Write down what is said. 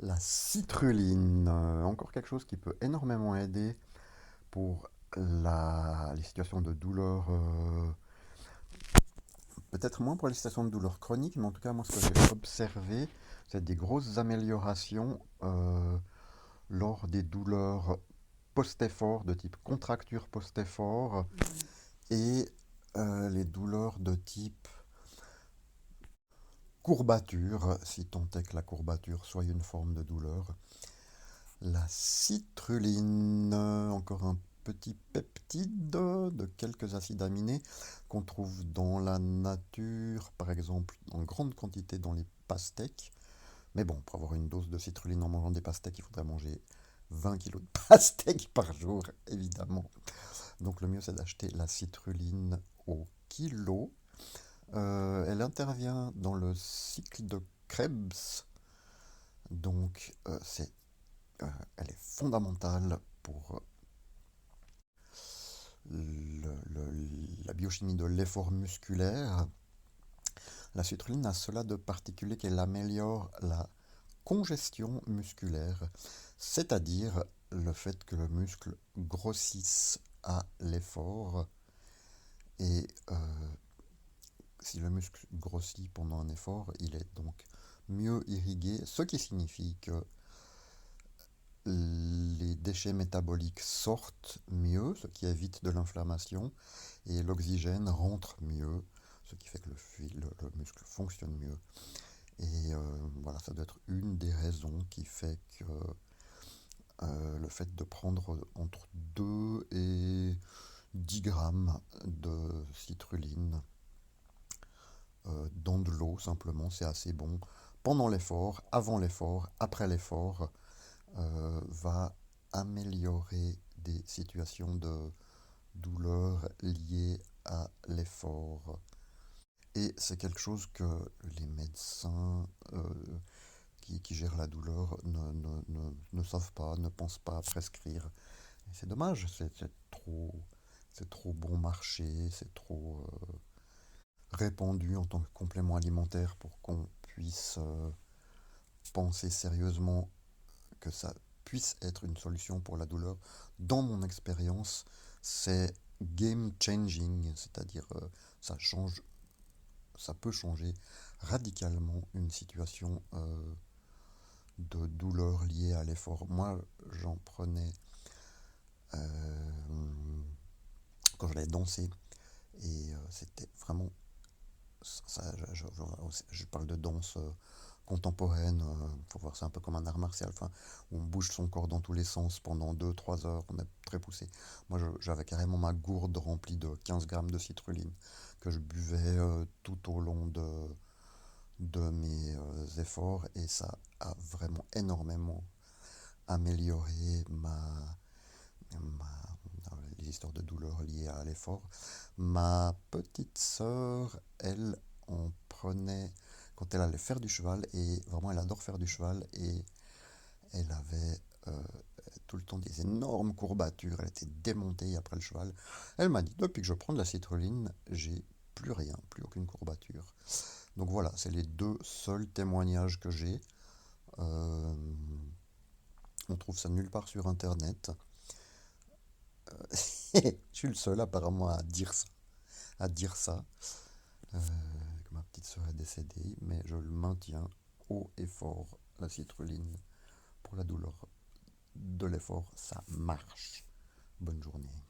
La citrulline, encore quelque chose qui peut énormément aider pour les situations de douleur, peut-être moins pour les situations de douleur chronique, mais en tout cas, moi, ce que j'ai observé, c'est des grosses améliorations lors des douleurs post-effort, de type contracture post-effort, et les douleurs de type courbature, si tant est que la courbature soit une forme de douleur. La citrulline, encore un petit peptide de quelques acides aminés qu'on trouve dans la nature, par exemple en grande quantité dans les pastèques. Mais bon, pour avoir une dose de citrulline en mangeant des pastèques, il faudrait manger 20 kilos de pastèques par jour, évidemment. Donc le mieux c'est d'acheter la citrulline au kilo. Elle intervient dans le cycle de Krebs, donc elle est fondamentale pour la biochimie de l'effort musculaire. La citrulline a cela de particulier qu'elle améliore la congestion musculaire, c'est-à-dire le fait que le muscle grossisse à l'effort. Et si le muscle grossit pendant un effort, il est donc mieux irrigué, ce qui signifie que les déchets métaboliques sortent mieux, ce qui évite de l'inflammation, et l'oxygène rentre mieux, ce qui fait que le muscle fonctionne mieux. Et voilà, ça doit être une des raisons qui fait que le fait de prendre entre 2 et 10 grammes de citrulline dans de l'eau, simplement, c'est assez bon. Pendant l'effort, avant l'effort, après l'effort, va améliorer des situations de douleur liées à l'effort. Et c'est quelque chose que les médecins qui gèrent la douleur ne savent pas, ne pensent pas à prescrire. Et c'est dommage, c'est trop bon marché, c'est trop répandu en tant que complément alimentaire pour qu'on puisse penser sérieusement que ça puisse être une solution pour la douleur. Dans mon expérience, c'est game changing, c'est-à-dire ça change, ça peut changer radicalement une situation de douleur liée à l'effort. Moi, j'en prenais quand j'allais danser et c'était vraiment ça, je parle de danse contemporaine, faut voir ça un peu comme un art martial, enfin, où on bouge son corps dans tous les sens pendant 2 3 heures, on est très poussé. Moi, j'avais carrément ma gourde remplie de 15 grammes de citrulline que je buvais tout au long de mes efforts, et ça a vraiment énormément amélioré les histoires de douleur liées à l'effort. Ma petite sœur, elle, en prenait quand elle allait faire du cheval, et vraiment elle adore faire du cheval, et elle avait tout le temps des énormes courbatures, elle était démontée après le cheval. Elle m'a dit, depuis que je prends de la citrulline, j'ai plus rien, plus aucune courbature. Donc voilà, c'est les deux seuls témoignages que j'ai. Euh, on trouve ça nulle part sur internet. Je suis le seul apparemment à dire ça. À dire ça. Que ma petite sœur est décédée, mais je le maintiens haut et fort. La citrulline pour la douleur de l'effort, ça marche. Bonne journée.